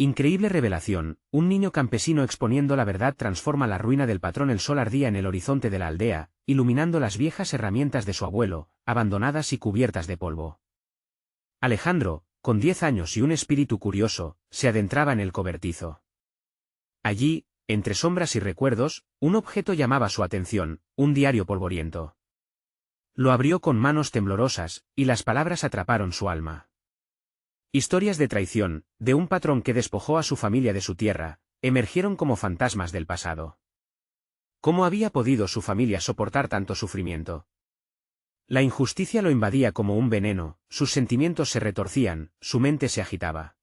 Increíble revelación, un niño campesino exponiendo la verdad transforma la ruina del patrón. El sol ardía en el horizonte de la aldea, iluminando las viejas herramientas de su abuelo, abandonadas y cubiertas de polvo. Alejandro, con 10 años y un espíritu curioso, se adentraba en el cobertizo. Allí, entre sombras y recuerdos, un objeto llamaba su atención, un diario polvoriento. Lo abrió con manos temblorosas, y las palabras atraparon su alma. Historias de traición, de un patrón que despojó a su familia de su tierra, emergieron como fantasmas del pasado. ¿Cómo había podido su familia soportar tanto sufrimiento? La injusticia lo invadía como un veneno, sus sentimientos se retorcían, su mente se agitaba.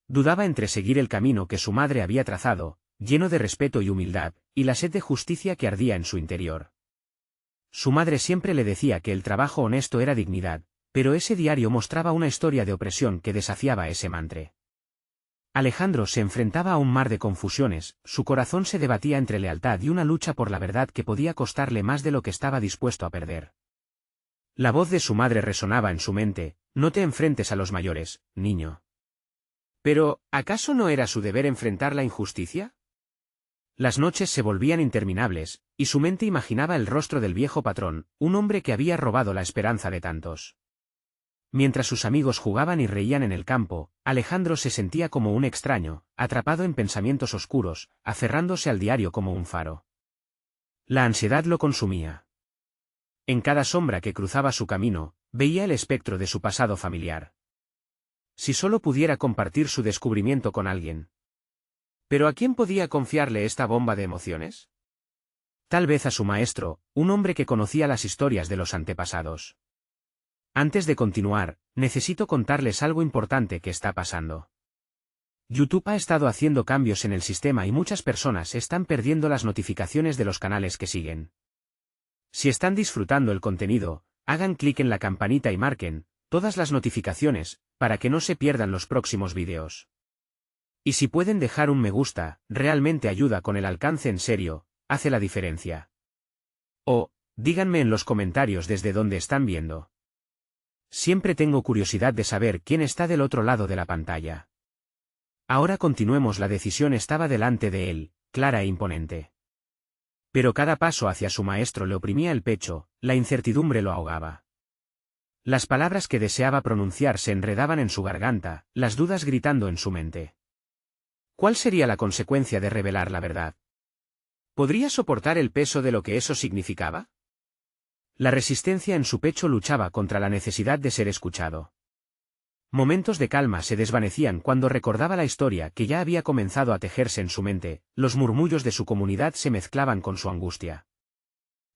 Dudaba entre seguir el camino que su madre había trazado, lleno de respeto y humildad, y la sed de justicia que ardía en su interior. Su madre siempre le decía que el trabajo honesto era dignidad, pero ese diario mostraba una historia de opresión que desafiaba ese mantra. Alejandro se enfrentaba a un mar de confusiones, su corazón se debatía entre lealtad y una lucha por la verdad que podía costarle más de lo que estaba dispuesto a perder. La voz de su madre resonaba en su mente: no te enfrentes a los mayores, niño. Pero, ¿acaso no era su deber enfrentar la injusticia? Las noches se volvían interminables, y su mente imaginaba el rostro del viejo patrón, un hombre que había robado la esperanza de tantos. Mientras sus amigos jugaban y reían en el campo, Alejandro se sentía como un extraño, atrapado en pensamientos oscuros, aferrándose al diario como un faro. La ansiedad lo consumía. En cada sombra que cruzaba su camino, veía el espectro de su pasado familiar. Si solo pudiera compartir su descubrimiento con alguien. ¿Pero a quién podía confiarle esta bomba de emociones? Tal vez a su maestro, un hombre que conocía las historias de los antepasados. Antes de continuar, necesito contarles algo importante que está pasando. YouTube ha estado haciendo cambios en el sistema y muchas personas están perdiendo las notificaciones de los canales que siguen. Si están disfrutando el contenido, hagan clic en la campanita y marquen todas las notificaciones, para que no se pierdan los próximos vídeos. Y si pueden dejar un me gusta, realmente ayuda con el alcance. En serio, hace la diferencia. O, díganme en los comentarios desde dónde están viendo. Siempre tengo curiosidad de saber quién está del otro lado de la pantalla. Ahora continuemos. La decisión estaba delante de él, clara e imponente. Pero cada paso hacia su maestro le oprimía el pecho, la incertidumbre lo ahogaba. Las palabras que deseaba pronunciar se enredaban en su garganta, las dudas gritando en su mente. ¿Cuál sería la consecuencia de revelar la verdad? ¿Podría soportar el peso de lo que eso significaba? La resistencia en su pecho luchaba contra la necesidad de ser escuchado. Momentos de calma se desvanecían cuando recordaba la historia que ya había comenzado a tejerse en su mente, los murmullos de su comunidad se mezclaban con su angustia.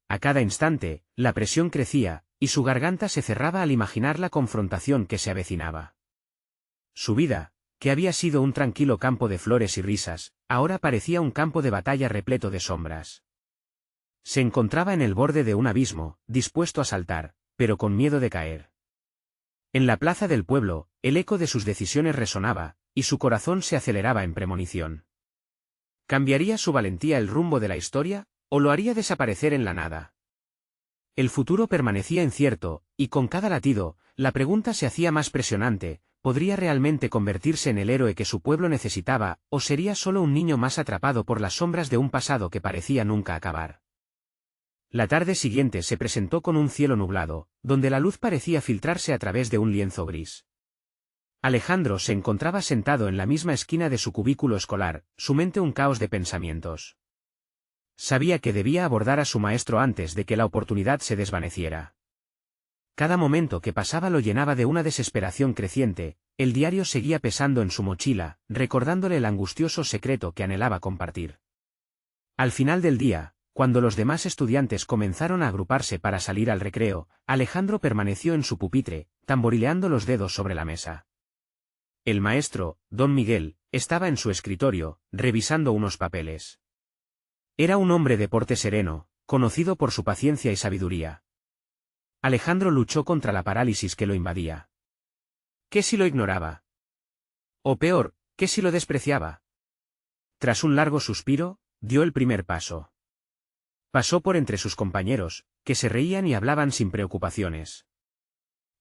A cada instante, la presión crecía, y su garganta se cerraba al imaginar la confrontación que se avecinaba. Su vida, que había sido un tranquilo campo de flores y risas, ahora parecía un campo de batalla repleto de sombras. Se encontraba en el borde de un abismo, dispuesto a saltar, pero con miedo de caer. En la plaza del pueblo, el eco de sus decisiones resonaba, y su corazón se aceleraba en premonición. ¿Cambiaría su valentía el rumbo de la historia, o lo haría desaparecer en la nada? El futuro permanecía incierto, y con cada latido, la pregunta se hacía más presionante: ¿podría realmente convertirse en el héroe que su pueblo necesitaba, o sería solo un niño más atrapado por las sombras de un pasado que parecía nunca acabar? La tarde siguiente se presentó con un cielo nublado, donde la luz parecía filtrarse a través de un lienzo gris. Alejandro se encontraba sentado en la misma esquina de su cubículo escolar, su mente un caos de pensamientos. Sabía que debía abordar a su maestro antes de que la oportunidad se desvaneciera. Cada momento que pasaba lo llenaba de una desesperación creciente, el diario seguía pesando en su mochila, recordándole el angustioso secreto que anhelaba compartir. Al final del día, cuando los demás estudiantes comenzaron a agruparse para salir al recreo, Alejandro permaneció en su pupitre, tamborileando los dedos sobre la mesa. El maestro, don Miguel, estaba en su escritorio, revisando unos papeles. Era un hombre de porte sereno, conocido por su paciencia y sabiduría. Alejandro luchó contra la parálisis que lo invadía. ¿Qué si lo ignoraba? O peor, ¿qué si lo despreciaba? Tras un largo suspiro, dio el primer paso. Pasó por entre sus compañeros, que se reían y hablaban sin preocupaciones.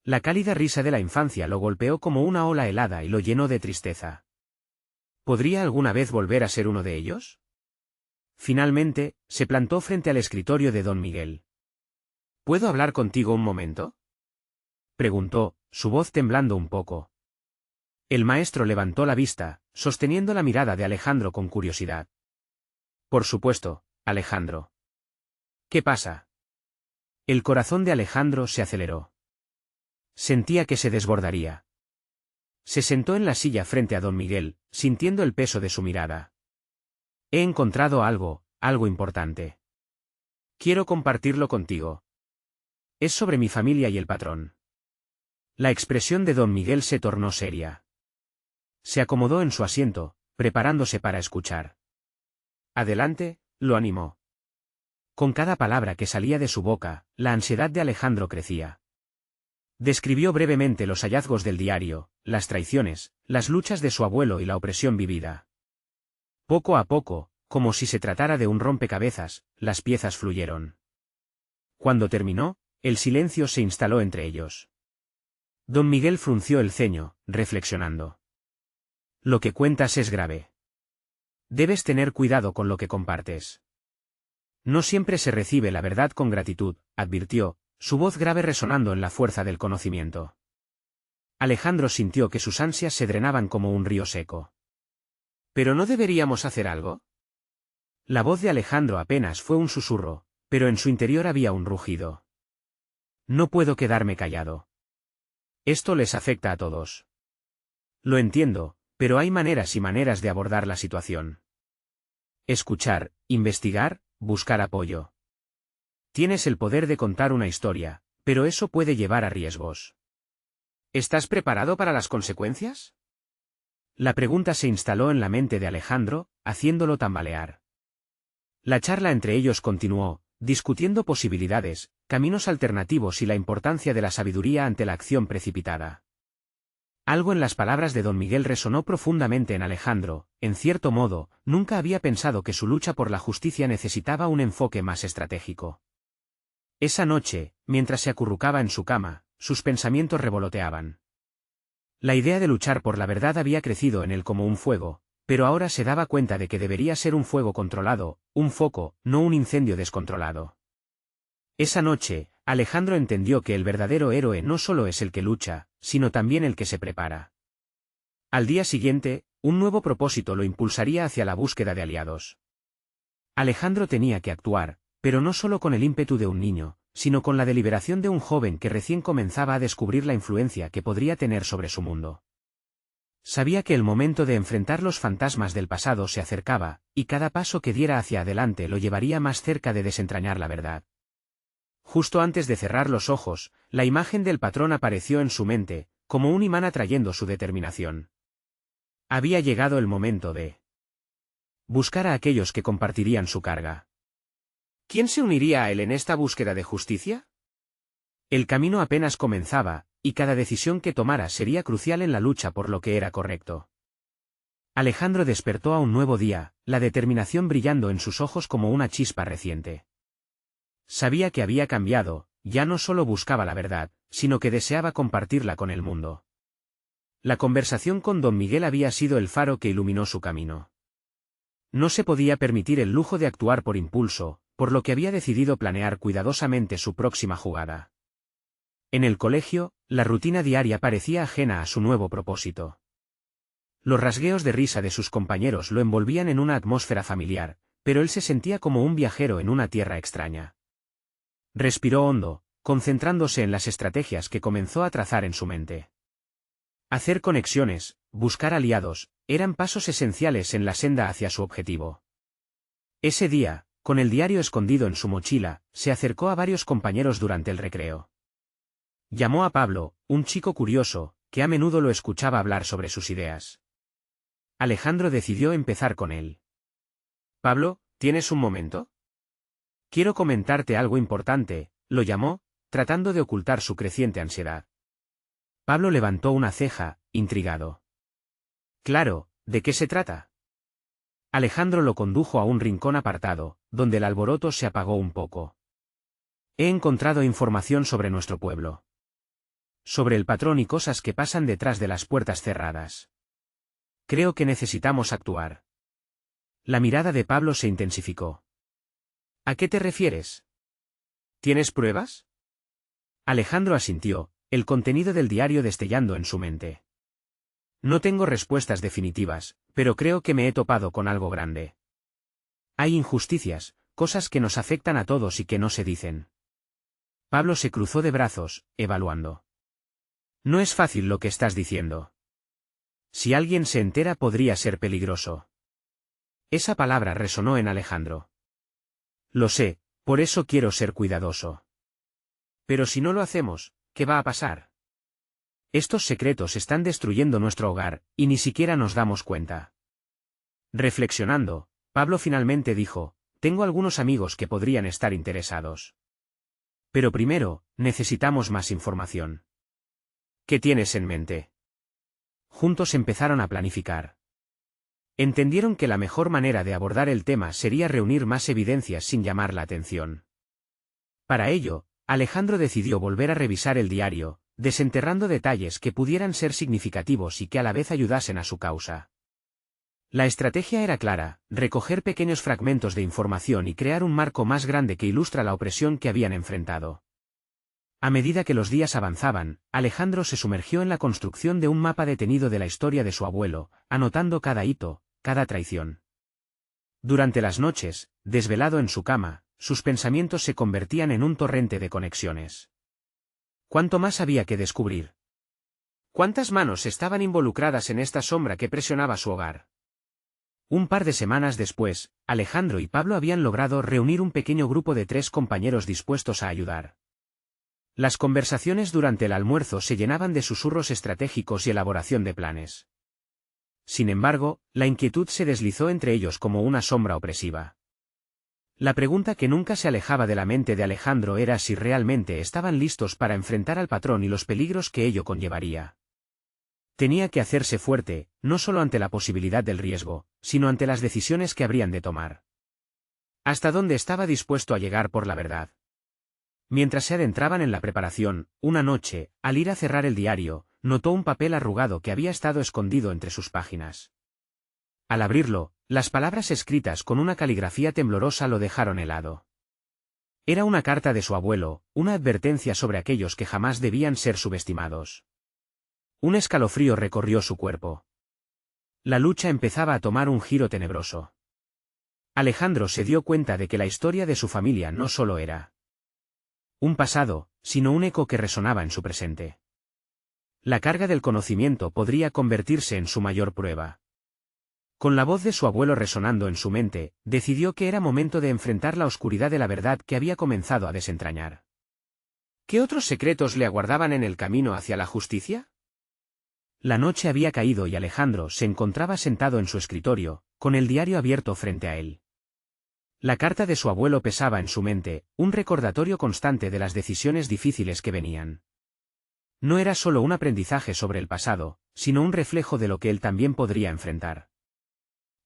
La cálida risa de la infancia lo golpeó como una ola helada y lo llenó de tristeza. ¿Podría alguna vez volver a ser uno de ellos? Finalmente, se plantó frente al escritorio de don Miguel. ¿Puedo hablar contigo un momento?, preguntó, su voz temblando un poco. El maestro levantó la vista, sosteniendo la mirada de Alejandro con curiosidad. Por supuesto, Alejandro. ¿Qué pasa? El corazón de Alejandro se aceleró. Sentía que se desbordaría. Se sentó en la silla frente a don Miguel, sintiendo el peso de su mirada. He encontrado algo importante. Quiero compartirlo contigo. Es sobre mi familia y el patrón. La expresión de don Miguel se tornó seria. Se acomodó en su asiento, preparándose para escuchar. Adelante, lo animó. Con cada palabra que salía de su boca, la ansiedad de Alejandro crecía. Describió brevemente los hallazgos del diario, las traiciones, las luchas de su abuelo y la opresión vivida. Poco a poco, como si se tratara de un rompecabezas, las piezas fluyeron. Cuando terminó, el silencio se instaló entre ellos. Don Miguel frunció el ceño, reflexionando. Lo que cuentas es grave. Debes tener cuidado con lo que compartes. No siempre se recibe la verdad con gratitud, advirtió, su voz grave resonando en la fuerza del conocimiento. Alejandro sintió que sus ansias se drenaban como un río seco. ¿Pero no deberíamos hacer algo? La voz de Alejandro apenas fue un susurro, pero en su interior había un rugido. No puedo quedarme callado. Esto les afecta a todos. Lo entiendo, pero hay maneras y maneras de abordar la situación. Escuchar, investigar, buscar apoyo. Tienes el poder de contar una historia, pero eso puede llevar a riesgos. ¿Estás preparado para las consecuencias? La pregunta se instaló en la mente de Alejandro, haciéndolo tambalear. La charla entre ellos continuó, discutiendo posibilidades, caminos alternativos y la importancia de la sabiduría ante la acción precipitada. Algo en las palabras de don Miguel resonó profundamente en Alejandro, en cierto modo, nunca había pensado que su lucha por la justicia necesitaba un enfoque más estratégico. Esa noche, mientras se acurrucaba en su cama, sus pensamientos revoloteaban. La idea de luchar por la verdad había crecido en él como un fuego, pero ahora se daba cuenta de que debería ser un fuego controlado, un foco, no un incendio descontrolado. Esa noche, Alejandro entendió que el verdadero héroe no solo es el que lucha, sino también el que se prepara. Al día siguiente, un nuevo propósito lo impulsaría hacia la búsqueda de aliados. Alejandro tenía que actuar, pero no solo con el ímpetu de un niño, sino con la deliberación de un joven que recién comenzaba a descubrir la influencia que podría tener sobre su mundo. Sabía que el momento de enfrentar los fantasmas del pasado se acercaba, y cada paso que diera hacia adelante lo llevaría más cerca de desentrañar la verdad. Justo antes de cerrar los ojos, la imagen del patrón apareció en su mente, como un imán atrayendo su determinación. Había llegado el momento de buscar a aquellos que compartirían su carga. ¿Quién se uniría a él en esta búsqueda de justicia? El camino apenas comenzaba, y cada decisión que tomara sería crucial en la lucha por lo que era correcto. Alejandro despertó a un nuevo día, la determinación brillando en sus ojos como una chispa reciente. Sabía que había cambiado, ya no solo buscaba la verdad, sino que deseaba compartirla con el mundo. La conversación con don Miguel había sido el faro que iluminó su camino. No se podía permitir el lujo de actuar por impulso, por lo que había decidido planear cuidadosamente su próxima jugada. En el colegio, la rutina diaria parecía ajena a su nuevo propósito. Los rasgueos de risa de sus compañeros lo envolvían en una atmósfera familiar, pero él se sentía como un viajero en una tierra extraña. Respiró hondo, concentrándose en las estrategias que comenzó a trazar en su mente. Hacer conexiones, buscar aliados, eran pasos esenciales en la senda hacia su objetivo. Ese día, con el diario escondido en su mochila, se acercó a varios compañeros durante el recreo. Llamó a Pablo, un chico curioso, que a menudo lo escuchaba hablar sobre sus ideas. Alejandro decidió empezar con él. «Pablo, ¿tienes un momento? Quiero comentarte algo importante», lo llamó, tratando de ocultar su creciente ansiedad. Pablo levantó una ceja, intrigado. «Claro, ¿de qué se trata?». Alejandro lo condujo a un rincón apartado, donde el alboroto se apagó un poco. «He encontrado información sobre nuestro pueblo. Sobre el patrón y cosas que pasan detrás de las puertas cerradas. creo que necesitamos actuar. La mirada de Pablo se intensificó. ¿A qué te refieres? ¿Tienes pruebas? Alejandro asintió, el contenido del diario destellando en su mente. No tengo respuestas definitivas, pero creo que me he topado con algo grande. Hay injusticias, cosas que nos afectan a todos y que no se dicen. Pablo se cruzó de brazos, evaluando. No es fácil lo que estás diciendo. Si alguien se entera podría ser peligroso. Esa palabra resonó en Alejandro. Lo sé, por eso quiero ser cuidadoso. Pero si no lo hacemos, ¿qué va a pasar? Estos secretos están destruyendo nuestro hogar, y ni siquiera nos damos cuenta. Reflexionando, Pablo finalmente dijo, tengo algunos amigos que podrían estar interesados. Pero primero, necesitamos más información. ¿Qué tienes en mente? Juntos empezaron a planificar. Entendieron que la mejor manera de abordar el tema sería reunir más evidencias sin llamar la atención. Para ello, Alejandro decidió volver a revisar el diario, desenterrando detalles que pudieran ser significativos y que a la vez ayudasen a su causa. La estrategia era clara, recoger pequeños fragmentos de información y crear un marco más grande que ilustra la opresión que habían enfrentado. A medida que los días avanzaban, Alejandro se sumergió en la construcción de un mapa detenido de la historia de su abuelo, anotando cada hito, cada traición. Durante las noches, desvelado en su cama, sus pensamientos se convertían en un torrente de conexiones. ¿Cuánto más había que descubrir? ¿Cuántas manos estaban involucradas en esta sombra que presionaba su hogar? Un par de semanas después, Alejandro y Pablo habían logrado reunir un pequeño grupo de 3 compañeros dispuestos a ayudar. Las conversaciones durante el almuerzo se llenaban de susurros estratégicos y elaboración de planes. Sin embargo, la inquietud se deslizó entre ellos como una sombra opresiva. La pregunta que nunca se alejaba de la mente de Alejandro era si realmente estaban listos para enfrentar al patrón y los peligros que ello conllevaría. Tenía que hacerse fuerte, no solo ante la posibilidad del riesgo, sino ante las decisiones que habrían de tomar. ¿Hasta dónde estaba dispuesto a llegar por la verdad? Mientras se adentraban en la preparación, una noche, al ir a cerrar el diario, notó un papel arrugado que había estado escondido entre sus páginas. Al abrirlo, las palabras escritas con una caligrafía temblorosa lo dejaron helado. Era una carta de su abuelo, una advertencia sobre aquellos que jamás debían ser subestimados. Un escalofrío recorrió su cuerpo. La lucha empezaba a tomar un giro tenebroso. Alejandro se dio cuenta de que la historia de su familia no solo era un pasado, sino un eco que resonaba en su presente. La carga del conocimiento podría convertirse en su mayor prueba. Con la voz de su abuelo resonando en su mente, decidió que era momento de enfrentar la oscuridad de la verdad que había comenzado a desentrañar. ¿Qué otros secretos le aguardaban en el camino hacia la justicia? La noche había caído y Alejandro se encontraba sentado en su escritorio, con el diario abierto frente a él. La carta de su abuelo pesaba en su mente, un recordatorio constante de las decisiones difíciles que venían. No era solo un aprendizaje sobre el pasado, sino un reflejo de lo que él también podría enfrentar.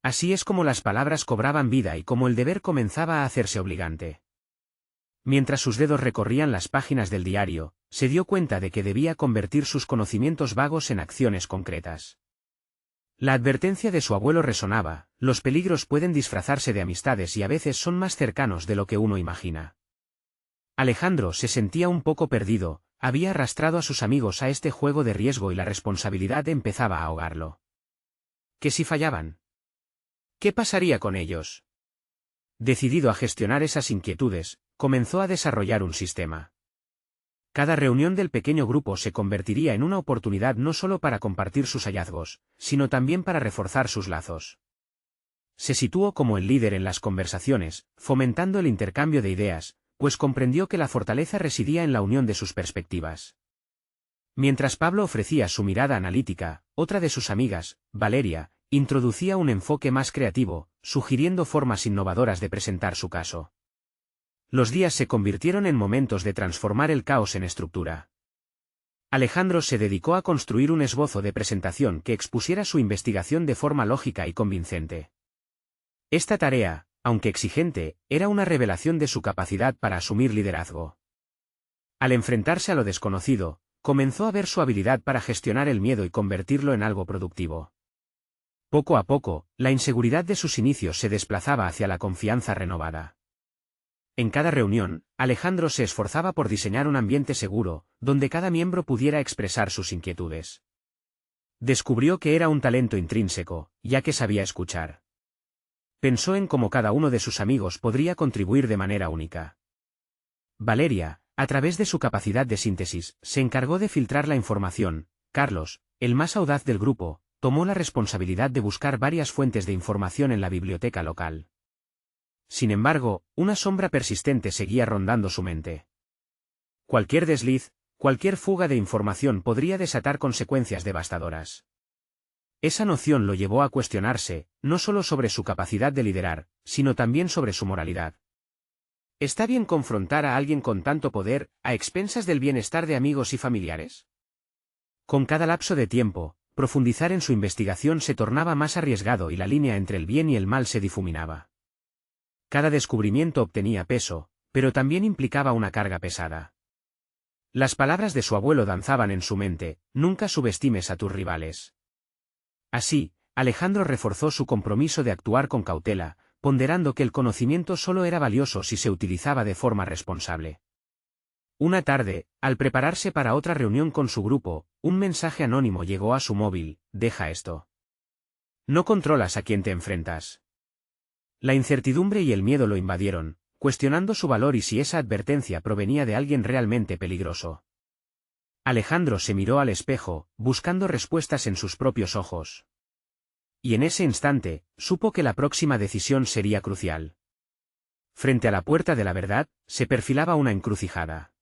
Así es como las palabras cobraban vida y como el deber comenzaba a hacerse obligante. Mientras sus dedos recorrían las páginas del diario, se dio cuenta de que debía convertir sus conocimientos vagos en acciones concretas. La advertencia de su abuelo resonaba, los peligros pueden disfrazarse de amistades y a veces son más cercanos de lo que uno imagina. Alejandro se sentía un poco perdido, había arrastrado a sus amigos a este juego de riesgo y la responsabilidad empezaba a ahogarlo. ¿Qué si fallaban? ¿Qué pasaría con ellos? Decidido a gestionar esas inquietudes, comenzó a desarrollar un sistema. Cada reunión del pequeño grupo se convertiría en una oportunidad no solo para compartir sus hallazgos, sino también para reforzar sus lazos. Se situó como el líder en las conversaciones, fomentando el intercambio de ideas, pues comprendió que la fortaleza residía en la unión de sus perspectivas. Mientras Pablo ofrecía su mirada analítica, otra de sus amigas, Valeria, introducía un enfoque más creativo, sugiriendo formas innovadoras de presentar su caso. Los días se convirtieron en momentos de transformar el caos en estructura. Alejandro se dedicó a construir un esbozo de presentación que expusiera su investigación de forma lógica y convincente. Esta tarea, aunque exigente, era una revelación de su capacidad para asumir liderazgo. Al enfrentarse a lo desconocido, comenzó a ver su habilidad para gestionar el miedo y convertirlo en algo productivo. Poco a poco, la inseguridad de sus inicios se desplazaba hacia la confianza renovada. En cada reunión, Alejandro se esforzaba por diseñar un ambiente seguro, donde cada miembro pudiera expresar sus inquietudes. Descubrió que era un talento intrínseco, ya que sabía escuchar. Pensó en cómo cada uno de sus amigos podría contribuir de manera única. Valeria, a través de su capacidad de síntesis, se encargó de filtrar la información. Carlos, el más audaz del grupo, tomó la responsabilidad de buscar varias fuentes de información en la biblioteca local. Sin embargo, una sombra persistente seguía rondando su mente. Cualquier desliz, cualquier fuga de información podría desatar consecuencias devastadoras. Esa noción lo llevó a cuestionarse, no solo sobre su capacidad de liderar, sino también sobre su moralidad. ¿Está bien confrontar a alguien con tanto poder, a expensas del bienestar de amigos y familiares? Con cada lapso de tiempo, profundizar en su investigación se tornaba más arriesgado y la línea entre el bien y el mal se difuminaba. Cada descubrimiento obtenía peso, pero también implicaba una carga pesada. Las palabras de su abuelo danzaban en su mente: nunca subestimes a tus rivales. Así, Alejandro reforzó su compromiso de actuar con cautela, ponderando que el conocimiento solo era valioso si se utilizaba de forma responsable. Una tarde, al prepararse para otra reunión con su grupo, un mensaje anónimo llegó a su móvil: deja esto. No controlas a quién te enfrentas. La incertidumbre y el miedo lo invadieron, cuestionando su valor y si esa advertencia provenía de alguien realmente peligroso. Alejandro se miró al espejo, buscando respuestas en sus propios ojos. Y en ese instante, supo que la próxima decisión sería crucial. Frente a la puerta de la verdad, se perfilaba una encrucijada.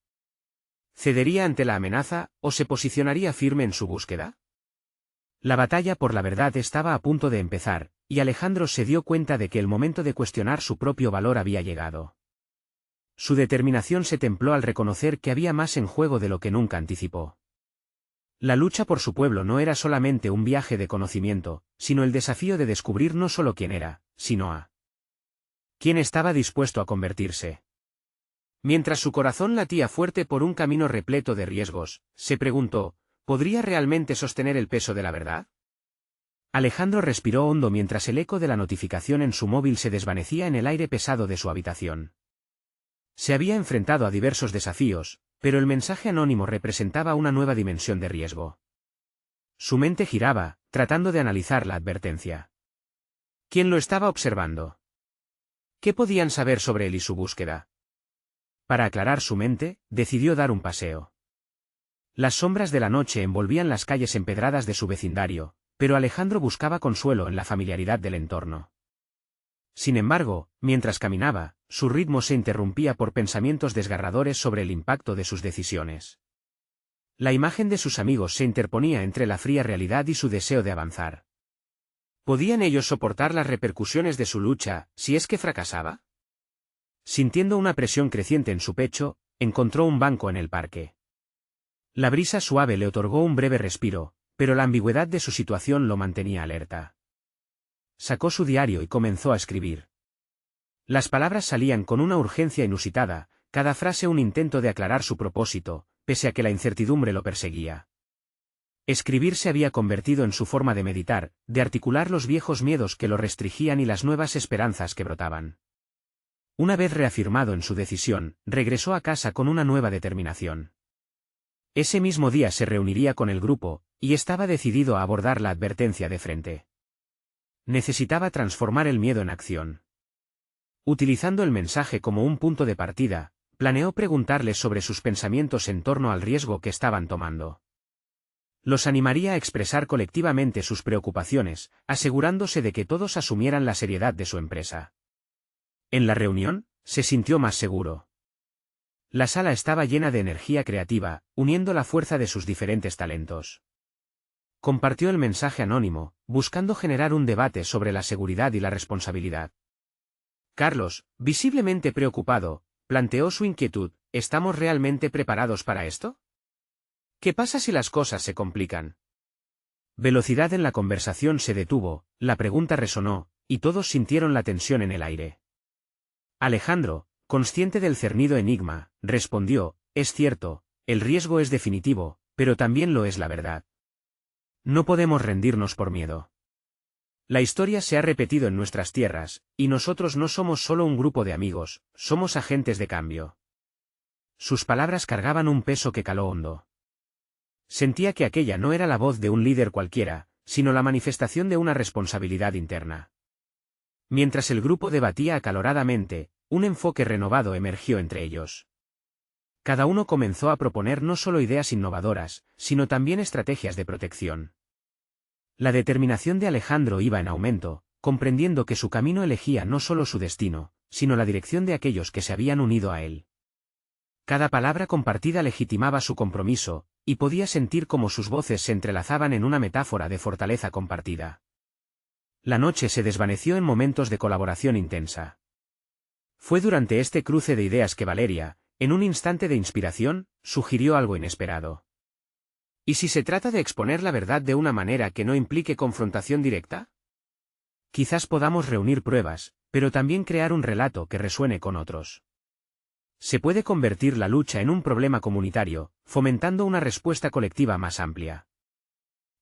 ¿Cedería ante la amenaza, o se posicionaría firme en su búsqueda? La batalla por la verdad estaba a punto de empezar, y Alejandro se dio cuenta de que el momento de cuestionar su propio valor había llegado. Su determinación se templó al reconocer que había más en juego de lo que nunca anticipó. La lucha por su pueblo no era solamente un viaje de conocimiento, sino el desafío de descubrir no solo quién era, sino a quién estaba dispuesto a convertirse. Mientras su corazón latía fuerte por un camino repleto de riesgos, se preguntó: ¿podría realmente sostener el peso de la verdad? Alejandro respiró hondo mientras el eco de la notificación en su móvil se desvanecía en el aire pesado de su habitación. Se había enfrentado a diversos desafíos, pero el mensaje anónimo representaba una nueva dimensión de riesgo. Su mente giraba, tratando de analizar la advertencia. ¿Quién lo estaba observando? ¿Qué podían saber sobre él y su búsqueda? Para aclarar su mente, decidió dar un paseo. Las sombras de la noche envolvían las calles empedradas de su vecindario, pero Alejandro buscaba consuelo en la familiaridad del entorno. Sin embargo, mientras caminaba, su ritmo se interrumpía por pensamientos desgarradores sobre el impacto de sus decisiones. La imagen de sus amigos se interponía entre la fría realidad y su deseo de avanzar. ¿Podían ellos soportar las repercusiones de su lucha, si es que fracasaba? Sintiendo una presión creciente en su pecho, encontró un banco en el parque. La brisa suave le otorgó un breve respiro, pero la ambigüedad de su situación lo mantenía alerta. Sacó su diario y comenzó a escribir. Las palabras salían con una urgencia inusitada, cada frase un intento de aclarar su propósito, pese a que la incertidumbre lo perseguía. Escribir se había convertido en su forma de meditar, de articular los viejos miedos que lo restringían y las nuevas esperanzas que brotaban. Una vez reafirmado en su decisión, regresó a casa con una nueva determinación. Ese mismo día se reuniría con el grupo, y estaba decidido a abordar la advertencia de frente. Necesitaba transformar el miedo en acción. Utilizando el mensaje como un punto de partida, planeó preguntarles sobre sus pensamientos en torno al riesgo que estaban tomando. Los animaría a expresar colectivamente sus preocupaciones, asegurándose de que todos asumieran la seriedad de su empresa. En la reunión, se sintió más seguro. La sala estaba llena de energía creativa, uniendo la fuerza de sus diferentes talentos. Compartió el mensaje anónimo, buscando generar un debate sobre la seguridad y la responsabilidad. Carlos, visiblemente preocupado, planteó su inquietud: ¿estamos realmente preparados para esto? ¿Qué pasa si las cosas se complican? Velocidad en la conversación se detuvo, la pregunta resonó, y todos sintieron la tensión en el aire. Alejandro, consciente del cernido enigma, respondió: es cierto, el riesgo es definitivo, pero también lo es la verdad. No podemos rendirnos por miedo. La historia se ha repetido en nuestras tierras, y nosotros no somos solo un grupo de amigos, somos agentes de cambio. Sus palabras cargaban un peso que caló hondo. Sentía que aquella no era la voz de un líder cualquiera, sino la manifestación de una responsabilidad interna. Mientras el grupo debatía acaloradamente, un enfoque renovado emergió entre ellos. Cada uno comenzó a proponer no solo ideas innovadoras, sino también estrategias de protección. La determinación de Alejandro iba en aumento, comprendiendo que su camino elegía no solo su destino, sino la dirección de aquellos que se habían unido a él. Cada palabra compartida legitimaba su compromiso, y podía sentir cómo sus voces se entrelazaban en una metáfora de fortaleza compartida. La noche se desvaneció en momentos de colaboración intensa. Fue durante este cruce de ideas que Valeria, en un instante de inspiración, sugirió algo inesperado. ¿Y si se trata de exponer la verdad de una manera que no implique confrontación directa? Quizás podamos reunir pruebas, pero también crear un relato que resuene con otros. Se puede convertir la lucha en un problema comunitario, fomentando una respuesta colectiva más amplia.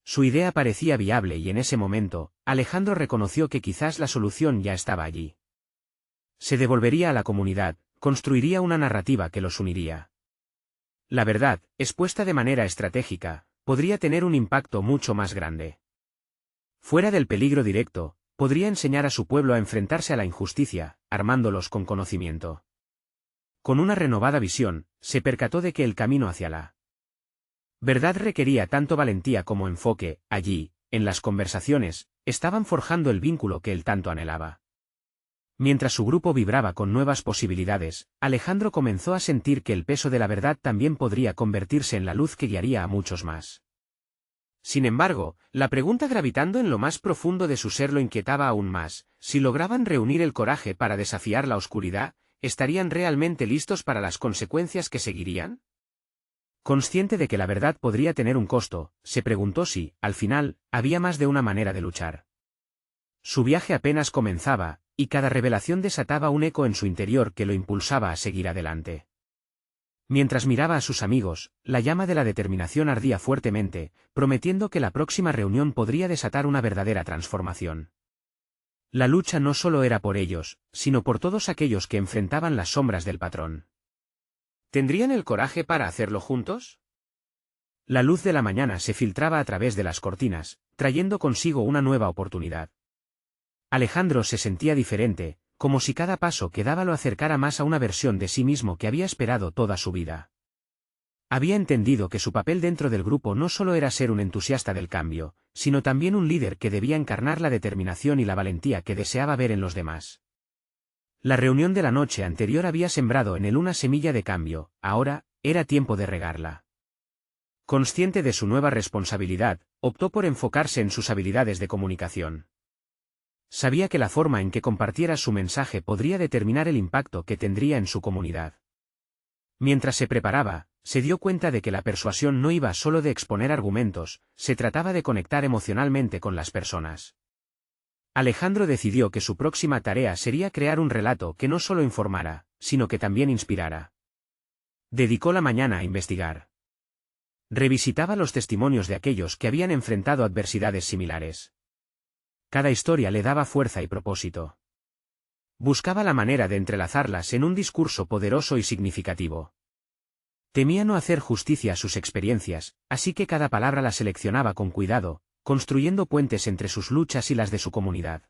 Su idea parecía viable y en ese momento, Alejandro reconoció que quizás la solución ya estaba allí. Se devolvería a la comunidad, construiría una narrativa que los uniría. La verdad, expuesta de manera estratégica, podría tener un impacto mucho más grande. Fuera del peligro directo, podría enseñar a su pueblo a enfrentarse a la injusticia, armándolos con conocimiento. Con una renovada visión, se percató de que el camino hacia la verdad requería tanto valentía como enfoque. Allí, en las conversaciones, estaban forjando el vínculo que él tanto anhelaba. Mientras su grupo vibraba con nuevas posibilidades, Alejandro comenzó a sentir que el peso de la verdad también podría convertirse en la luz que guiaría a muchos más. Sin embargo, la pregunta gravitando en lo más profundo de su ser lo inquietaba aún más: si lograban reunir el coraje para desafiar la oscuridad, ¿estarían realmente listos para las consecuencias que seguirían? Consciente de que la verdad podría tener un costo, se preguntó si, al final, había más de una manera de luchar. Su viaje apenas comenzaba, y cada revelación desataba un eco en su interior que lo impulsaba a seguir adelante. Mientras miraba a sus amigos, la llama de la determinación ardía fuertemente, prometiendo que la próxima reunión podría desatar una verdadera transformación. La lucha no solo era por ellos, sino por todos aquellos que enfrentaban las sombras del patrón. ¿Tendrían el coraje para hacerlo juntos? La luz de la mañana se filtraba a través de las cortinas, trayendo consigo una nueva oportunidad. Alejandro se sentía diferente, como si cada paso que daba lo acercara más a una versión de sí mismo que había esperado toda su vida. Había entendido que su papel dentro del grupo no solo era ser un entusiasta del cambio, sino también un líder que debía encarnar la determinación y la valentía que deseaba ver en los demás. La reunión de la noche anterior había sembrado en él una semilla de cambio, ahora, era tiempo de regarla. Consciente de su nueva responsabilidad, optó por enfocarse en sus habilidades de comunicación. Sabía que la forma en que compartiera su mensaje podría determinar el impacto que tendría en su comunidad. Mientras se preparaba, se dio cuenta de que la persuasión no iba solo de exponer argumentos, se trataba de conectar emocionalmente con las personas. Alejandro decidió que su próxima tarea sería crear un relato que no solo informara, sino que también inspirara. Dedicó la mañana a investigar. Revisitaba los testimonios de aquellos que habían enfrentado adversidades similares. Cada historia le daba fuerza y propósito. Buscaba la manera de entrelazarlas en un discurso poderoso y significativo. Temía no hacer justicia a sus experiencias, así que cada palabra la seleccionaba con cuidado, construyendo puentes entre sus luchas y las de su comunidad.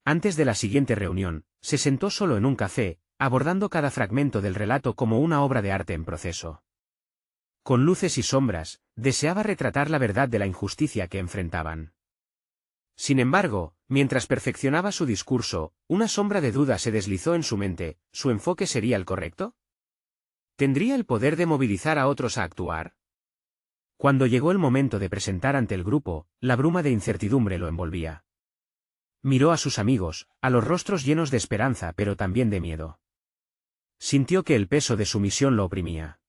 Antes de la siguiente reunión, se sentó solo en un café, abordando cada fragmento del relato como una obra de arte en proceso. Con luces y sombras, deseaba retratar la verdad de la injusticia que enfrentaban. Sin embargo, mientras perfeccionaba su discurso, una sombra de duda se deslizó en su mente: ¿su enfoque sería el correcto? ¿Tendría el poder de movilizar a otros a actuar? Cuando llegó el momento de presentar ante el grupo, la bruma de incertidumbre lo envolvía. Miró a sus amigos, a los rostros llenos de esperanza pero también de miedo. Sintió que el peso de su misión lo oprimía.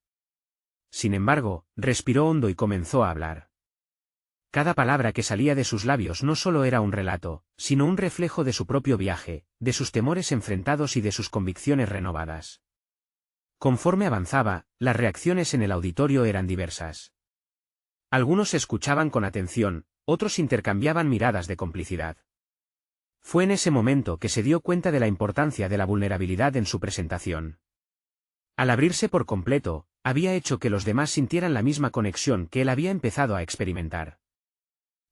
Sin embargo, respiró hondo y comenzó a hablar. Cada palabra que salía de sus labios no solo era un relato, sino un reflejo de su propio viaje, de sus temores enfrentados y de sus convicciones renovadas. Conforme avanzaba, las reacciones en el auditorio eran diversas. Algunos escuchaban con atención, otros intercambiaban miradas de complicidad. Fue en ese momento que se dio cuenta de la importancia de la vulnerabilidad en su presentación. Al abrirse por completo, había hecho que los demás sintieran la misma conexión que él había empezado a experimentar.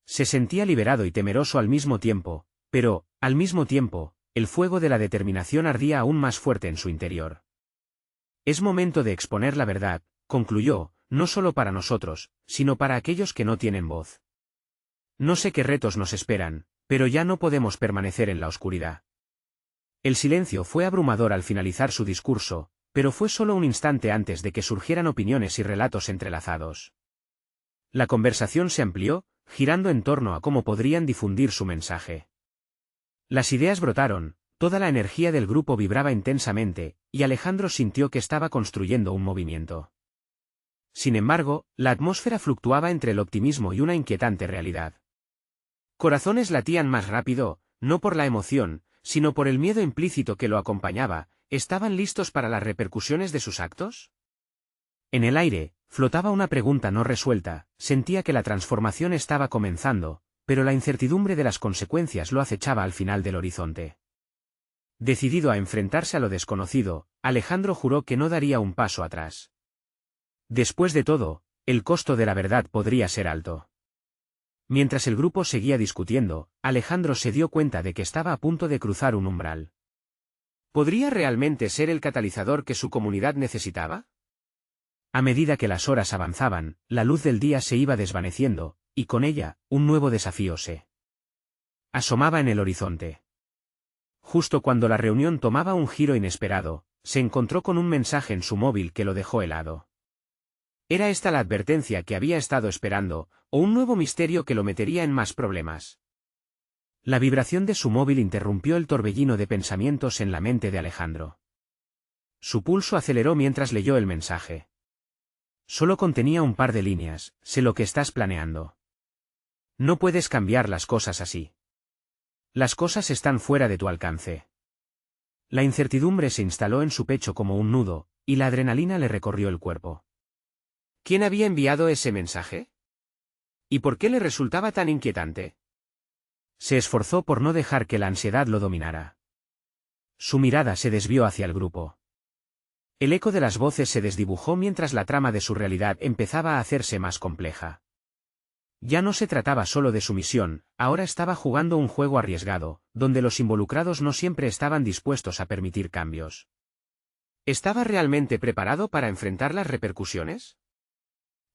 Se sentía liberado y temeroso al mismo tiempo, pero, al mismo tiempo, el fuego de la determinación ardía aún más fuerte en su interior. Es momento de exponer la verdad, concluyó, no solo para nosotros, sino para aquellos que no tienen voz. No sé qué retos nos esperan, pero ya no podemos permanecer en la oscuridad. El silencio fue abrumador al finalizar su discurso, pero fue solo un instante antes de que surgieran opiniones y relatos entrelazados. La conversación se amplió, girando en torno a cómo podrían difundir su mensaje. Las ideas brotaron, toda la energía del grupo vibraba intensamente, y Alejandro sintió que estaba construyendo un movimiento. Sin embargo, la atmósfera fluctuaba entre el optimismo y una inquietante realidad. Corazones latían más rápido, no por la emoción, sino por el miedo implícito que lo acompañaba. ¿Estaban listos para las repercusiones de sus actos? En el aire, flotaba una pregunta no resuelta, sentía que la transformación estaba comenzando, pero la incertidumbre de las consecuencias lo acechaba al final del horizonte. Decidido a enfrentarse a lo desconocido, Alejandro juró que no daría un paso atrás. Después de todo, el costo de la verdad podría ser alto. Mientras el grupo seguía discutiendo, Alejandro se dio cuenta de que estaba a punto de cruzar un umbral. ¿Podría realmente ser el catalizador que su comunidad necesitaba? A medida que las horas avanzaban, la luz del día se iba desvaneciendo, y con ella, un nuevo desafío se asomaba en el horizonte. Justo cuando la reunión tomaba un giro inesperado, se encontró con un mensaje en su móvil que lo dejó helado. ¿Era esta la advertencia que había estado esperando, o un nuevo misterio que lo metería en más problemas? La vibración de su móvil interrumpió el torbellino de pensamientos en la mente de Alejandro. Su pulso aceleró mientras leyó el mensaje. Solo contenía un par de líneas: sé lo que estás planeando. No puedes cambiar las cosas así. Las cosas están fuera de tu alcance. La incertidumbre se instaló en su pecho como un nudo, y la adrenalina le recorrió el cuerpo. ¿Quién había enviado ese mensaje? ¿Y por qué le resultaba tan inquietante? Se esforzó por no dejar que la ansiedad lo dominara. Su mirada se desvió hacia el grupo. El eco de las voces se desdibujó mientras la trama de su realidad empezaba a hacerse más compleja. Ya no se trataba solo de su misión, ahora estaba jugando un juego arriesgado, donde los involucrados no siempre estaban dispuestos a permitir cambios. ¿Estaba realmente preparado para enfrentar las repercusiones?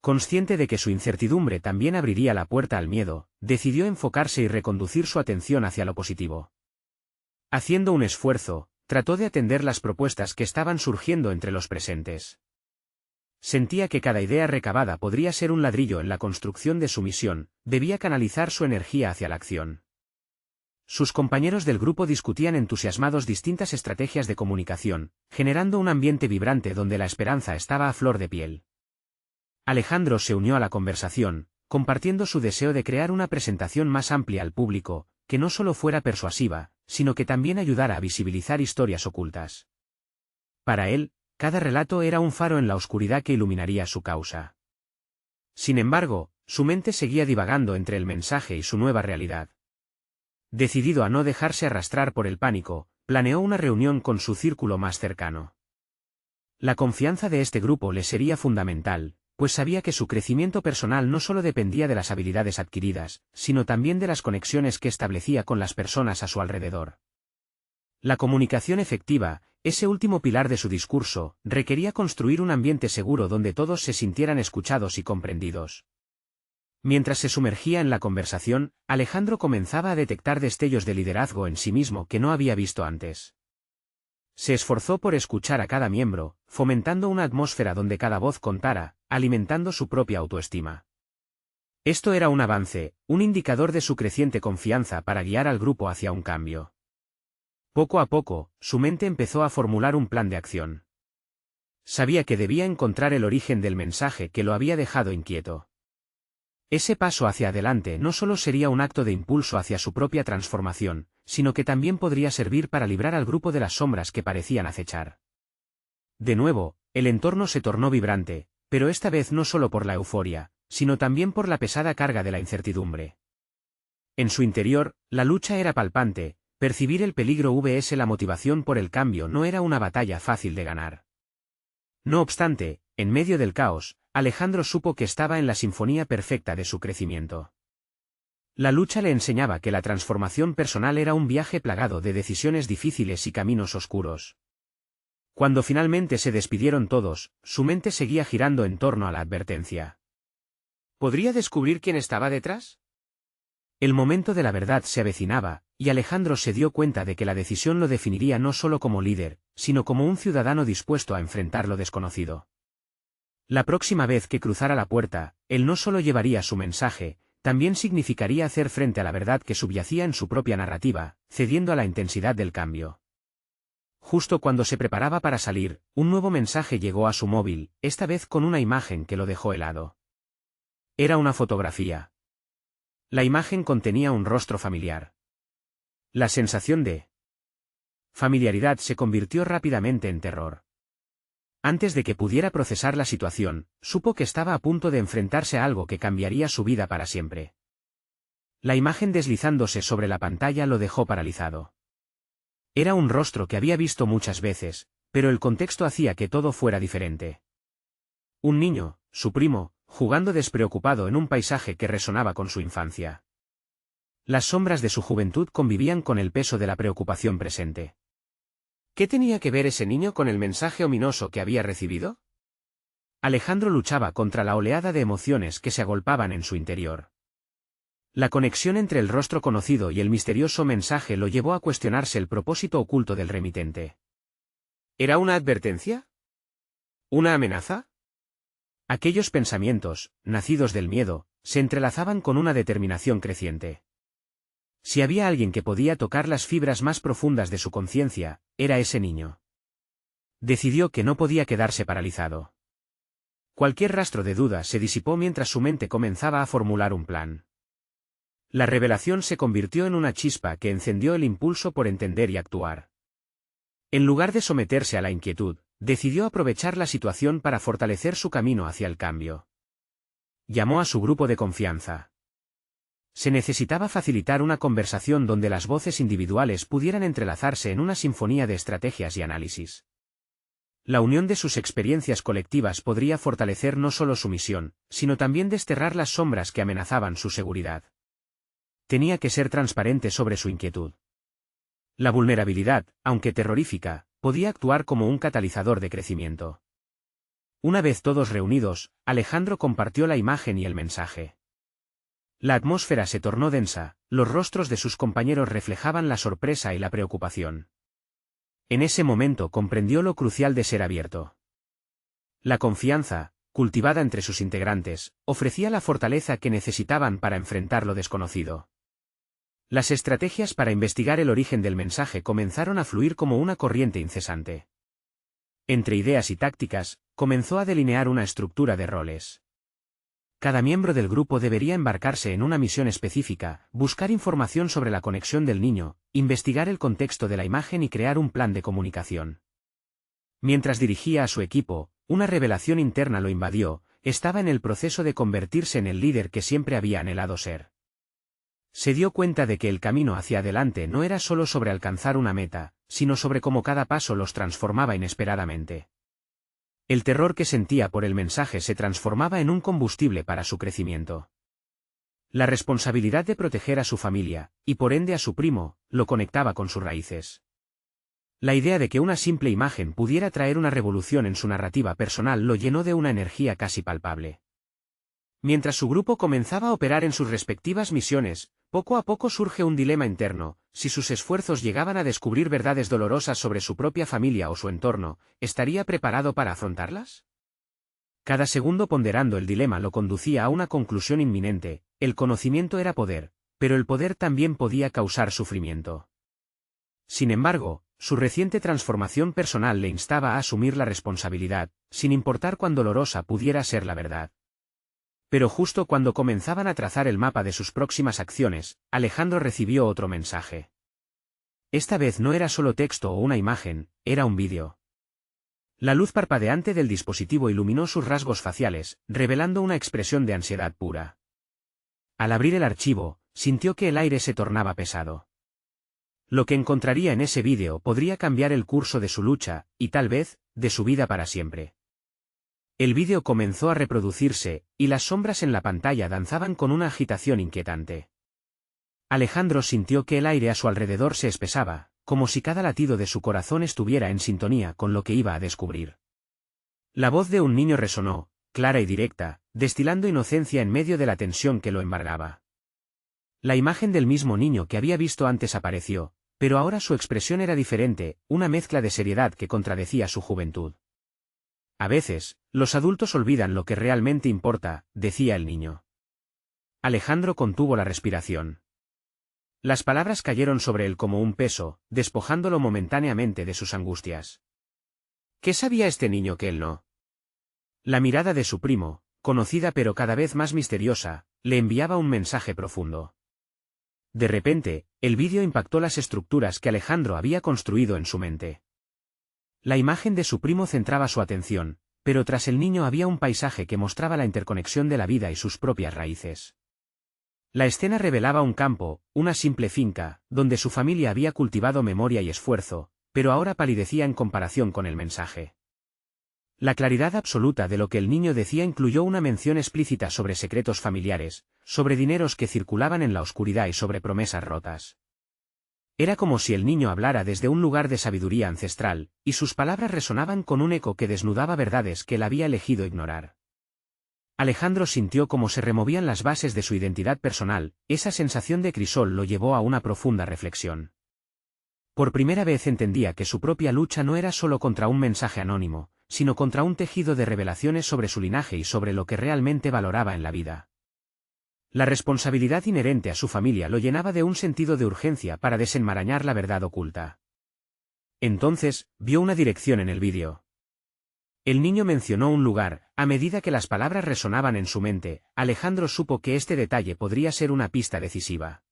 Consciente de que su incertidumbre también abriría la puerta al miedo, decidió enfocarse y reconducir su atención hacia lo positivo. Haciendo un esfuerzo, trató de atender las propuestas que estaban surgiendo entre los presentes. Sentía que cada idea recabada podría ser un ladrillo en la construcción de su misión, debía canalizar su energía hacia la acción. Sus compañeros del grupo discutían entusiasmados distintas estrategias de comunicación, generando un ambiente vibrante donde la esperanza estaba a flor de piel. Alejandro se unió a la conversación, compartiendo su deseo de crear una presentación más amplia al público, que no solo fuera persuasiva, sino que también ayudara a visibilizar historias ocultas. Para él, cada relato era un faro en la oscuridad que iluminaría su causa. Sin embargo, su mente seguía divagando entre el mensaje y su nueva realidad. Decidido a no dejarse arrastrar por el pánico, planeó una reunión con su círculo más cercano. La confianza de este grupo le sería fundamental, pues sabía que su crecimiento personal no solo dependía de las habilidades adquiridas, sino también de las conexiones que establecía con las personas a su alrededor. La comunicación efectiva, ese último pilar de su discurso, requería construir un ambiente seguro donde todos se sintieran escuchados y comprendidos. Mientras se sumergía en la conversación, Alejandro comenzaba a detectar destellos de liderazgo en sí mismo que no había visto antes. Se esforzó por escuchar a cada miembro, fomentando una atmósfera donde cada voz contara, alimentando su propia autoestima. Esto era un avance, un indicador de su creciente confianza para guiar al grupo hacia un cambio. Poco a poco, su mente empezó a formular un plan de acción. Sabía que debía encontrar el origen del mensaje que lo había dejado inquieto. Ese paso hacia adelante no solo sería un acto de impulso hacia su propia transformación, sino que también podría servir para librar al grupo de las sombras que parecían acechar. De nuevo, el entorno se tornó vibrante, pero esta vez no solo por la euforia, sino también por la pesada carga de la incertidumbre. En su interior, la lucha era palpante, percibir el peligro vs la motivación por el cambio no era una batalla fácil de ganar. No obstante, en medio del caos, Alejandro supo que estaba en la sinfonía perfecta de su crecimiento. La lucha le enseñaba que la transformación personal era un viaje plagado de decisiones difíciles y caminos oscuros. Cuando finalmente se despidieron todos, su mente seguía girando en torno a la advertencia. ¿Podría descubrir quién estaba detrás? El momento de la verdad se avecinaba, y Alejandro se dio cuenta de que la decisión lo definiría no solo como líder, sino como un ciudadano dispuesto a enfrentar lo desconocido. La próxima vez que cruzara la puerta, él no solo llevaría su mensaje, también significaría hacer frente a la verdad que subyacía en su propia narrativa, cediendo a la intensidad del cambio. Justo cuando se preparaba para salir, un nuevo mensaje llegó a su móvil, esta vez con una imagen que lo dejó helado. Era una fotografía. La imagen contenía un rostro familiar. La sensación de familiaridad se convirtió rápidamente en terror. Antes de que pudiera procesar la situación, supo que estaba a punto de enfrentarse a algo que cambiaría su vida para siempre. La imagen deslizándose sobre la pantalla lo dejó paralizado. Era un rostro que había visto muchas veces, pero el contexto hacía que todo fuera diferente. Un niño, su primo, jugando despreocupado en un paisaje que resonaba con su infancia. Las sombras de su juventud convivían con el peso de la preocupación presente. ¿Qué tenía que ver ese niño con el mensaje ominoso que había recibido? Alejandro luchaba contra la oleada de emociones que se agolpaban en su interior. La conexión entre el rostro conocido y el misterioso mensaje lo llevó a cuestionarse el propósito oculto del remitente. ¿Era una advertencia? ¿Una amenaza? Aquellos pensamientos, nacidos del miedo, se entrelazaban con una determinación creciente. Si había alguien que podía tocar las fibras más profundas de su conciencia, era ese niño. Decidió que no podía quedarse paralizado. Cualquier rastro de duda se disipó mientras su mente comenzaba a formular un plan. La revelación se convirtió en una chispa que encendió el impulso por entender y actuar. En lugar de someterse a la inquietud, decidió aprovechar la situación para fortalecer su camino hacia el cambio. Llamó a su grupo de confianza. Se necesitaba facilitar una conversación donde las voces individuales pudieran entrelazarse en una sinfonía de estrategias y análisis. La unión de sus experiencias colectivas podría fortalecer no solo su misión, sino también desterrar las sombras que amenazaban su seguridad. Tenía que ser transparente sobre su inquietud. La vulnerabilidad, aunque terrorífica, podía actuar como un catalizador de crecimiento. Una vez todos reunidos, Alejandro compartió la imagen y el mensaje. La atmósfera se tornó densa, los rostros de sus compañeros reflejaban la sorpresa y la preocupación. En ese momento comprendió lo crucial de ser abierto. La confianza, cultivada entre sus integrantes, ofrecía la fortaleza que necesitaban para enfrentar lo desconocido. Las estrategias para investigar el origen del mensaje comenzaron a fluir como una corriente incesante. Entre ideas y tácticas, comenzó a delinear una estructura de roles. Cada miembro del grupo debería embarcarse en una misión específica, buscar información sobre la conexión del niño, investigar el contexto de la imagen y crear un plan de comunicación. Mientras dirigía a su equipo, una revelación interna lo invadió, estaba en el proceso de convertirse en el líder que siempre había anhelado ser. Se dio cuenta de que el camino hacia adelante no era solo sobre alcanzar una meta, sino sobre cómo cada paso los transformaba inesperadamente. El terror que sentía por el mensaje se transformaba en un combustible para su crecimiento. La responsabilidad de proteger a su familia, y por ende a su primo, lo conectaba con sus raíces. La idea de que una simple imagen pudiera traer una revolución en su narrativa personal lo llenó de una energía casi palpable. Mientras su grupo comenzaba a operar en sus respectivas misiones, poco a poco surge un dilema interno: si sus esfuerzos llegaban a descubrir verdades dolorosas sobre su propia familia o su entorno, ¿estaría preparado para afrontarlas? Cada segundo ponderando el dilema lo conducía a una conclusión inminente: el conocimiento era poder, pero el poder también podía causar sufrimiento. Sin embargo, su reciente transformación personal le instaba a asumir la responsabilidad, sin importar cuán dolorosa pudiera ser la verdad. Pero justo cuando comenzaban a trazar el mapa de sus próximas acciones, Alejandro recibió otro mensaje. Esta vez no era solo texto o una imagen, era un vídeo. La luz parpadeante del dispositivo iluminó sus rasgos faciales, revelando una expresión de ansiedad pura. Al abrir el archivo, sintió que el aire se tornaba pesado. Lo que encontraría en ese vídeo podría cambiar el curso de su lucha, y tal vez, de su vida para siempre. El vídeo comenzó a reproducirse, y las sombras en la pantalla danzaban con una agitación inquietante. Alejandro sintió que el aire a su alrededor se espesaba, como si cada latido de su corazón estuviera en sintonía con lo que iba a descubrir. La voz de un niño resonó, clara y directa, destilando inocencia en medio de la tensión que lo embargaba. La imagen del mismo niño que había visto antes apareció, pero ahora su expresión era diferente, una mezcla de seriedad que contradecía su juventud. A veces, los adultos olvidan lo que realmente importa, decía el niño. Alejandro contuvo la respiración. Las palabras cayeron sobre él como un peso, despojándolo momentáneamente de sus angustias. ¿Qué sabía este niño que él no? La mirada de su primo, conocida pero cada vez más misteriosa, le enviaba un mensaje profundo. De repente, el vídeo impactó las estructuras que Alejandro había construido en su mente. La imagen de su primo centraba su atención, pero tras el niño había un paisaje que mostraba la interconexión de la vida y sus propias raíces. La escena revelaba un campo, una simple finca, donde su familia había cultivado memoria y esfuerzo, pero ahora palidecía en comparación con el mensaje. La claridad absoluta de lo que el niño decía incluyó una mención explícita sobre secretos familiares, sobre dineros que circulaban en la oscuridad y sobre promesas rotas. Era como si el niño hablara desde un lugar de sabiduría ancestral, y sus palabras resonaban con un eco que desnudaba verdades que él había elegido ignorar. Alejandro sintió cómo se removían las bases de su identidad personal, esa sensación de crisol lo llevó a una profunda reflexión. Por primera vez entendía que su propia lucha no era solo contra un mensaje anónimo, sino contra un tejido de revelaciones sobre su linaje y sobre lo que realmente valoraba en la vida. La responsabilidad inherente a su familia lo llenaba de un sentido de urgencia para desenmarañar la verdad oculta. Entonces, vio una dirección en el vídeo. El niño mencionó un lugar, a medida que las palabras resonaban en su mente, Alejandro supo que este detalle podría ser una pista decisiva.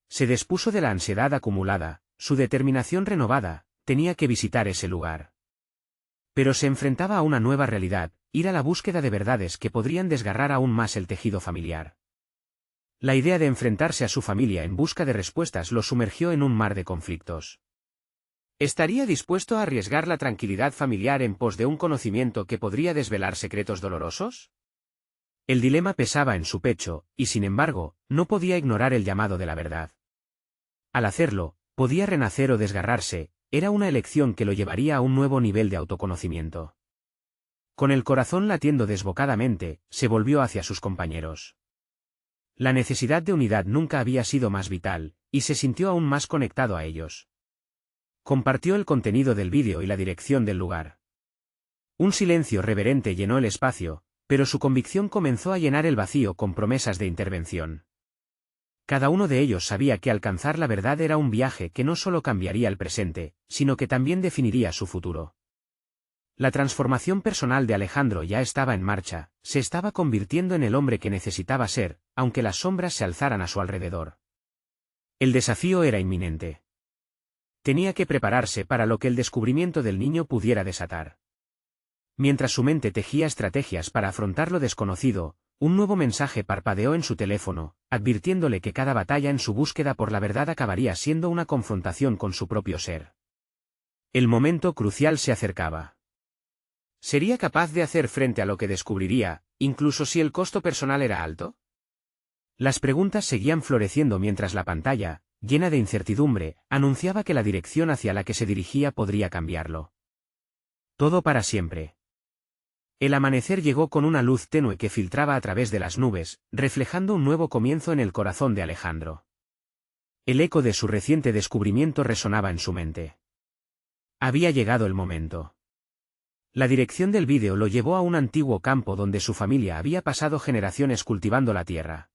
Se despuso de la ansiedad acumulada, su determinación renovada, tenía que visitar ese lugar. Pero se enfrentaba a una nueva realidad, ir a la búsqueda de verdades que podrían desgarrar aún más el tejido familiar. La idea de enfrentarse a su familia en busca de respuestas lo sumergió en un mar de conflictos. ¿Estaría dispuesto a arriesgar la tranquilidad familiar en pos de un conocimiento que podría desvelar secretos dolorosos? El dilema pesaba en su pecho, y sin embargo, no podía ignorar el llamado de la verdad. Al hacerlo, podía renacer o desgarrarse, era una elección que lo llevaría a un nuevo nivel de autoconocimiento. Con el corazón latiendo desbocadamente, se volvió hacia sus compañeros. La necesidad de unidad nunca había sido más vital, y se sintió aún más conectado a ellos. Compartió el contenido del vídeo y la dirección del lugar. Un silencio reverente llenó el espacio, pero su convicción comenzó a llenar el vacío con promesas de intervención. Cada uno de ellos sabía que alcanzar la verdad era un viaje que no solo cambiaría el presente, sino que también definiría su futuro. La transformación personal de Alejandro ya estaba en marcha, se estaba convirtiendo en el hombre que necesitaba ser, aunque las sombras se alzaran a su alrededor. El desafío era inminente. Tenía que prepararse para lo que el descubrimiento del niño pudiera desatar. Mientras su mente tejía estrategias para afrontar lo desconocido, un nuevo mensaje parpadeó en su teléfono, advirtiéndole que cada batalla en su búsqueda por la verdad acabaría siendo una confrontación con su propio ser. El momento crucial se acercaba. ¿Sería capaz de hacer frente a lo que descubriría, incluso si el costo personal era alto? Las preguntas seguían floreciendo mientras la pantalla, llena de incertidumbre, anunciaba que la dirección hacia la que se dirigía podría cambiarlo. Todo para siempre. El amanecer llegó con una luz tenue que filtraba a través de las nubes, reflejando un nuevo comienzo en el corazón de Alejandro. El eco de su reciente descubrimiento resonaba en su mente. Había llegado el momento. La dirección del vídeo lo llevó a un antiguo campo donde su familia había pasado generaciones cultivando la tierra.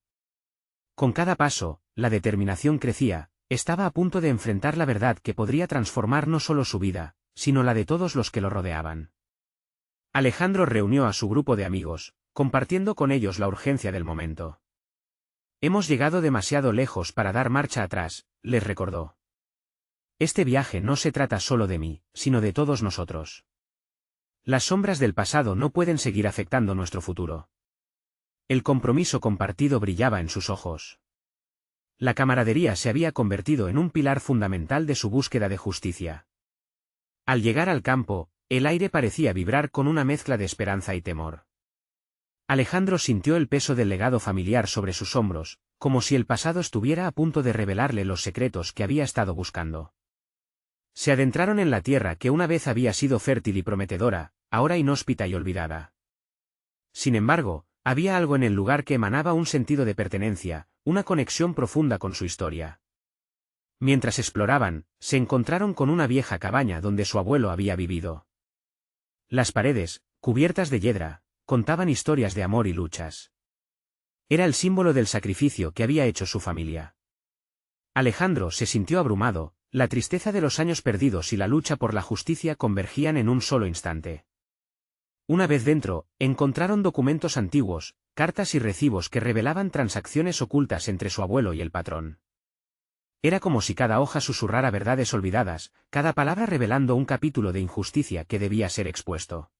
Con cada paso, la determinación crecía, estaba a punto de enfrentar la verdad que podría transformar no solo su vida, sino la de todos los que lo rodeaban. Alejandro reunió a su grupo de amigos, compartiendo con ellos la urgencia del momento. Hemos llegado demasiado lejos para dar marcha atrás, les recordó. Este viaje no se trata solo de mí, sino de todos nosotros. Las sombras del pasado no pueden seguir afectando nuestro futuro. El compromiso compartido brillaba en sus ojos. La camaradería se había convertido en un pilar fundamental de su búsqueda de justicia. Al llegar al campo, el aire parecía vibrar con una mezcla de esperanza y temor. Alejandro sintió el peso del legado familiar sobre sus hombros, como si el pasado estuviera a punto de revelarle los secretos que había estado buscando. Se adentraron en la tierra que una vez había sido fértil y prometedora, ahora inhóspita y olvidada. Sin embargo, había algo en el lugar que emanaba un sentido de pertenencia, una conexión profunda con su historia. Mientras exploraban, se encontraron con una vieja cabaña donde su abuelo había vivido. Las paredes, cubiertas de hiedra, contaban historias de amor y luchas. Era el símbolo del sacrificio que había hecho su familia. Alejandro se sintió abrumado, la tristeza de los años perdidos y la lucha por la justicia convergían en un solo instante. Una vez dentro, encontraron documentos antiguos, cartas y recibos que revelaban transacciones ocultas entre su abuelo y el patrón. Era como si cada hoja susurrara verdades olvidadas, cada palabra revelando un capítulo de injusticia que debía ser expuesto.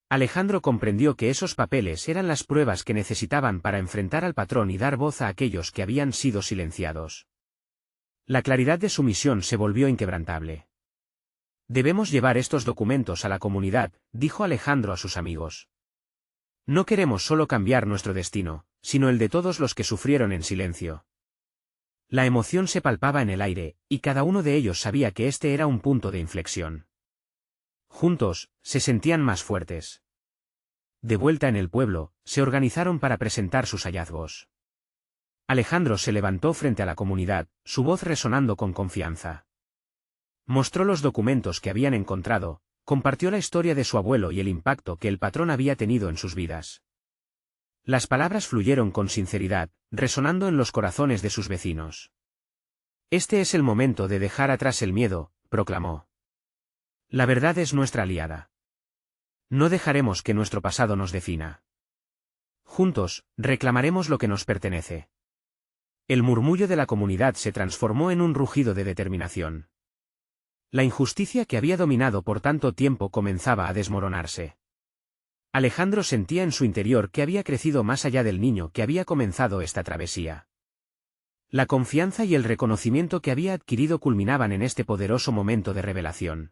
Alejandro comprendió que esos papeles eran las pruebas que necesitaban para enfrentar al patrón y dar voz a aquellos que habían sido silenciados. La claridad de su misión se volvió inquebrantable. Debemos llevar estos documentos a la comunidad, dijo Alejandro a sus amigos. No queremos solo cambiar nuestro destino, sino el de todos los que sufrieron en silencio. La emoción se palpaba en el aire, y cada uno de ellos sabía que este era un punto de inflexión. Juntos, se sentían más fuertes. De vuelta en el pueblo, se organizaron para presentar sus hallazgos. Alejandro se levantó frente a la comunidad, su voz resonando con confianza. Mostró los documentos que habían encontrado, compartió la historia de su abuelo y el impacto que el patrón había tenido en sus vidas. Las palabras fluyeron con sinceridad, resonando en los corazones de sus vecinos. Este es el momento de dejar atrás el miedo, proclamó. La verdad es nuestra aliada. No dejaremos que nuestro pasado nos defina. Juntos, reclamaremos lo que nos pertenece. El murmullo de la comunidad se transformó en un rugido de determinación. La injusticia que había dominado por tanto tiempo comenzaba a desmoronarse. Alejandro sentía en su interior que había crecido más allá del niño que había comenzado esta travesía. La confianza y el reconocimiento que había adquirido culminaban en este poderoso momento de revelación.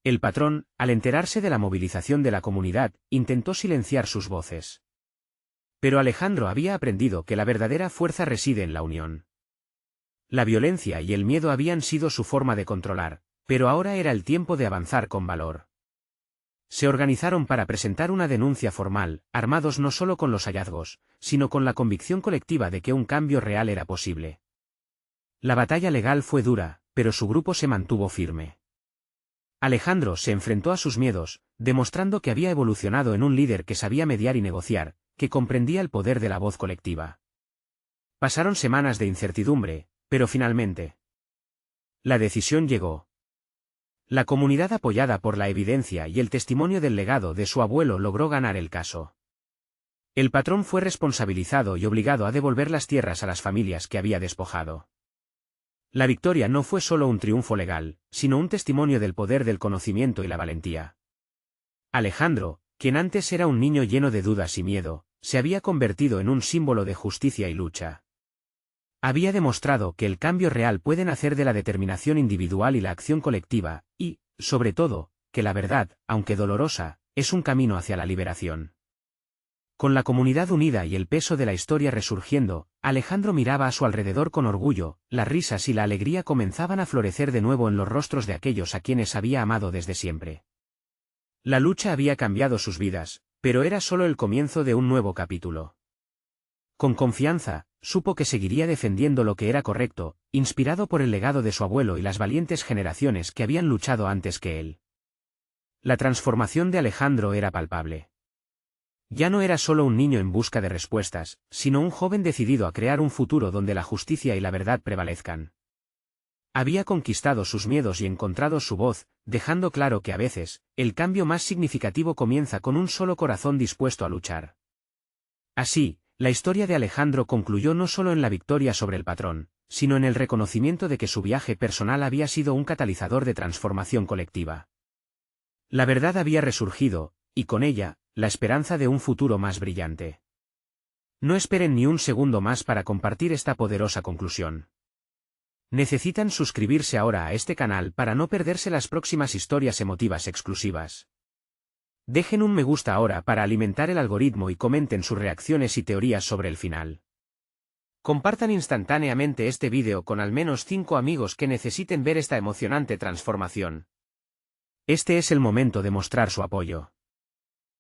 El patrón, al enterarse de la movilización de la comunidad, intentó silenciar sus voces. Pero Alejandro había aprendido que la verdadera fuerza reside en la unión. La violencia y el miedo habían sido su forma de controlar, pero ahora era el tiempo de avanzar con valor. Se organizaron para presentar una denuncia formal, armados no solo con los hallazgos, sino con la convicción colectiva de que un cambio real era posible. La batalla legal fue dura, pero su grupo se mantuvo firme. Alejandro se enfrentó a sus miedos, demostrando que había evolucionado en un líder que sabía mediar y negociar, que comprendía el poder de la voz colectiva. Pasaron semanas de incertidumbre, pero finalmente la decisión llegó. La comunidad, apoyada por la evidencia y el testimonio del legado de su abuelo, logró ganar el caso. El patrón fue responsabilizado y obligado a devolver las tierras a las familias que había despojado. La victoria no fue solo un triunfo legal, sino un testimonio del poder del conocimiento y la valentía. Alejandro, quien antes era un niño lleno de dudas y miedo, se había convertido en un símbolo de justicia y lucha. Había demostrado que el cambio real puede nacer de la determinación individual y la acción colectiva, y, sobre todo, que la verdad, aunque dolorosa, es un camino hacia la liberación. Con la comunidad unida y el peso de la historia resurgiendo, Alejandro miraba a su alrededor con orgullo, las risas y la alegría comenzaban a florecer de nuevo en los rostros de aquellos a quienes había amado desde siempre. La lucha había cambiado sus vidas, pero era solo el comienzo de un nuevo capítulo. Con confianza, supo que seguiría defendiendo lo que era correcto, inspirado por el legado de su abuelo y las valientes generaciones que habían luchado antes que él. La transformación de Alejandro era palpable. Ya no era solo un niño en busca de respuestas, sino un joven decidido a crear un futuro donde la justicia y la verdad prevalezcan. Había conquistado sus miedos y encontrado su voz, dejando claro que a veces, el cambio más significativo comienza con un solo corazón dispuesto a luchar. Así, la historia de Alejandro concluyó no solo en la victoria sobre el patrón, sino en el reconocimiento de que su viaje personal había sido un catalizador de transformación colectiva. La verdad había resurgido, y con ella, la esperanza de un futuro más brillante. No esperen ni un segundo más para compartir esta poderosa conclusión. Necesitan suscribirse ahora a este canal para no perderse las próximas historias emotivas exclusivas. Dejen un me gusta ahora para alimentar el algoritmo y comenten sus reacciones y teorías sobre el final. Compartan instantáneamente este vídeo con al menos 5 amigos que necesiten ver esta emocionante transformación. Este es el momento de mostrar su apoyo.